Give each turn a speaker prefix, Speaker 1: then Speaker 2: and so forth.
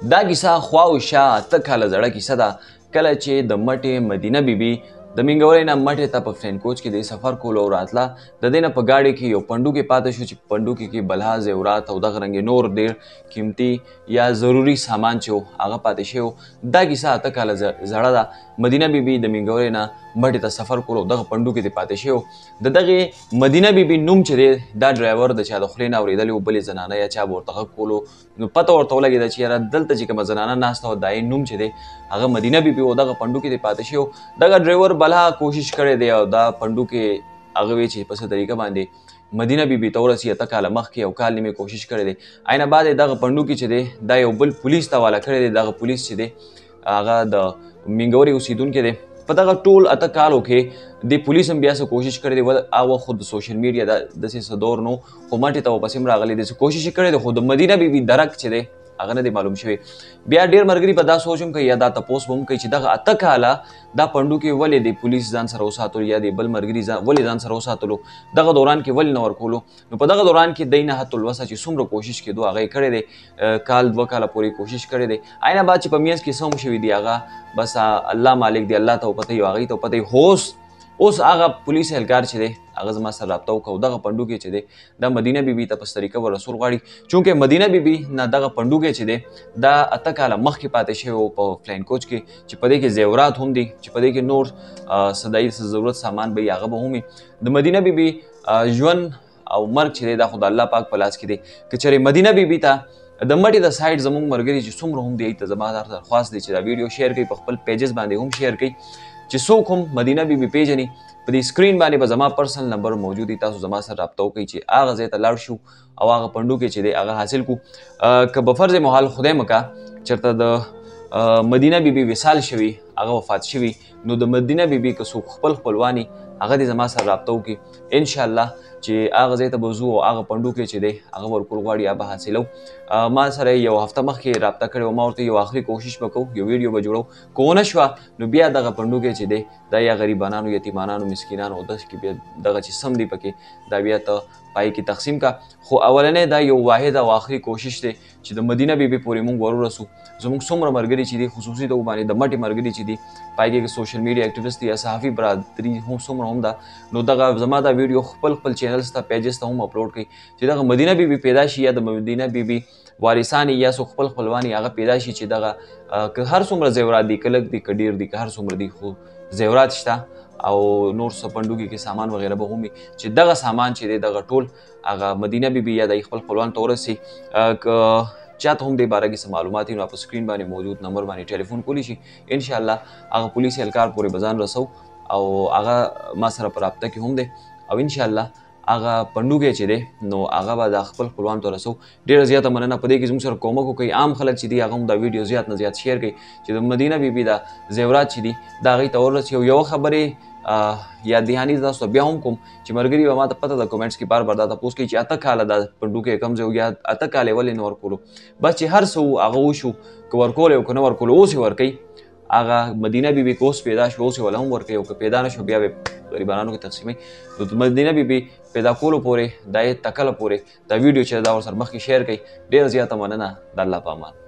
Speaker 1: دا کیسه خوا او شا 8 کاله زړه کیسه ده کله چې د مټې مدینه بیبي د مینګورۍ نه مټې ته په پلین کوچ کې د سفر کولو او راتله د دې نه په ګاډۍ کې یو پنډوکی پاتې شو چې په پنډوکي کې بلها زیورات او دغه رنګې نور ډېر قیمتي یا ضروري سامان چې و هغه پاتې شوی و. دا کیسه 8 کاله زړه ده. مدینه بیبي د مینګورۍ نه مټې ته سفر کولو دغه پنډوکي ته پاتې شوی و. د دغې مدینه بیبي نوم چې دی دا ډرایور د چا د خولې نه اورېدلی و بلې زنانه یا چا به ورته غږ کولو نو پته ورته ولګېده چې یاره دلته چې کومه زنانه ناسته وه دا یې نوم چې دی هغه مدینه بیبي و دغه پنډوکي ته پاتې شوی و. دغه ډرایور بلها کوشش کړی دی او دا پنډوکي هغه وی چې په څه طریقه باندې مدینه بیبي ته ورسي 8 کاله مخکې یو کال نیمې کوشش کړی دی. عینه بعد دغه پنډوکي چې دی دا یو بل پولیس ته حواله کړی دی. دغه پولیس چې دی هغه د مینګورۍ اوسیدونکی دی. په دغه ټول 8 کالو کې د پولیس هم بیا څه کوشش کړی دی او خو د سوشل میډیا داسې څه دور نو خو مټې ته ورپسې هم راغلی دی کوشش یې کړی دی خو د مدینه بیبي درک چې دی هغه نه دی معلوم شوی. بیا ډېر ملګري په دا سوچ هم کوي یا دا تپوس به هم کوي چې دغه 8 کاله دا پنډوکي ولې د پولیس ځان سره وساتلو یا د بل ملګري ولې ځان سره وساتلو دغه دوران کې ولې نه ورکولو. نو په دغه دوران کې دی نه حتی الوسه چې څومره کوشش کېدو هغه یې کړی دی کال 2 کاله پورې کوشش کړی دی. عینه بعد چې په میانځ کې څه هم شوي دي هغه بس الله مالک دی الله ته پته وي هغوی ته پته وي. اوس هغه پولیس اهلکار چې دی هغه زما سره رابطه وکړه او دغه پنډوکی چې دی دا مدینه بیبي ته په طریقه ورسول غواړي چونکې مدینه بیبي نه دغه پنډوکی چې دی دا 8 کاله مخکې پاتې شوی و په پلین کوچ کې چې په دې کې زیورات هم دي چې په دې کې نور څه ضرورت سامان به وي هغه به هم وي. د مدینه بیبي ژوند او مرګ چې دی دا خو د الله پاک په لاس کې دی. که چېرې مدینه بیبي ته د مټې د سایډ زموږ ملګري چې څومره هم دی ته زما درخواست دی چې دا ویډیو شیر کړئ په خپل پیجز باندې هم شیر کړئ چې څوک هم مدینه بیبي پیژني په دې سکرین باندې به زما پرسنل نمبر موجود دی تاسو زما سره رابطه وکړئ چې هغه ځای ته لاړ شو او هغه پنډوکی چې دی هغه حاصل کړو. که به فرض محال خدای مکه چېرته د مدینه بیبي وصال شوي هغه وفات شوي نو د مدینه بیبي که څوک خپل خپلواني هغه دې زما سره رابطه وکړي انشاءالله چې هغه ځای ته به ځو او هغه پنډوکی چې دی هغه ورکول غواړي هغه به حاصلو. ما سره یو هفته مخکې رابطه کړې وه ما ورته یو آخري کوشش به کوو یو ویډیو به جوړو که ونه شوه نو بیا دغه پنډوکی چې دی دا یا غریبانانو یتیمانانو مسکینانو او داسې کې بیا دغه چې سم دی پکې دا بیا ته پای کې تقسیم کا. خو اولنی دا یو واحد او آخري کوشش دی چې د مدینه بیبي پورې موږ ورورسو. زموږ څومره ملګري چې دي خصوصي توګه باندې د مټې ملګري چې دي پای کې سوشل میډیا اکټیویسټ دي یا صحافي برادري هم څومره هم ده نو دغه زما دا ویډیو خپل چینلز ته پیجز ته هم اپلوډ کړئ چې دغه مدینه بیبي پیدا شي یا د مدینه بیبي وارثان یا څوک خپل خپلوان هغه پیدا شي چې دغه که هر څومره زیورات دي که لږ دي که ډېر دي که هر څومره دي خو زیورات شته او نور څه پنډوکي کې سامان وغیره به هم وي چې دغه سامان چې دی دغه ټول هغه مدینه بیبي یا د خپل خپلوان ته ورسي. که چاته هم دې باره کې څه معلومات وي نو په سکرین باندې موجود نمبر باندې ټلیفون کولی شي انشاءالله هغه پولیس اهلکار پورې به ځان رسو او هغه ما سره په رابطه کې هم دی او انشاءالله هغه پنډوکی چې دی نو هغه به د خپل خپلوانو ته رسو. ډېره زیاته مننه په دې کې زموږ سره کومک وکړئ عام خلک چې دي هغه هم دا ویډیو زیات نه زیات شیر کړئ چې د مدینه بیبي دا زیورات چې دي دا هغوی ته ورسي. او یوه خبرې یا دهاني تاسو ته بیا هم کوم چې ملګري به ما ته پته ده کومنټس کې بار بار دا تپوس کوي چې 8 کاله دا پنډوکی کوم ځای یا 8 کاله ولې نه ورکولو بس چې هر څه هغه وشو که ورکولی او که نه ورکولو اوس یې ورکوئ. هغه مدینه بیبي که اوس پیدا شو اوس یې وله هم ورکوي او که پیدا نه شو بیا به غریبانانو کې تقسیموي. نو د مدینه بیبي پیدا کولو پورې دا یې تکله پورې دا ویډیو چې دا ورسره مخکې شیر کړئ. ډېره زیاته مننه د الله په امان.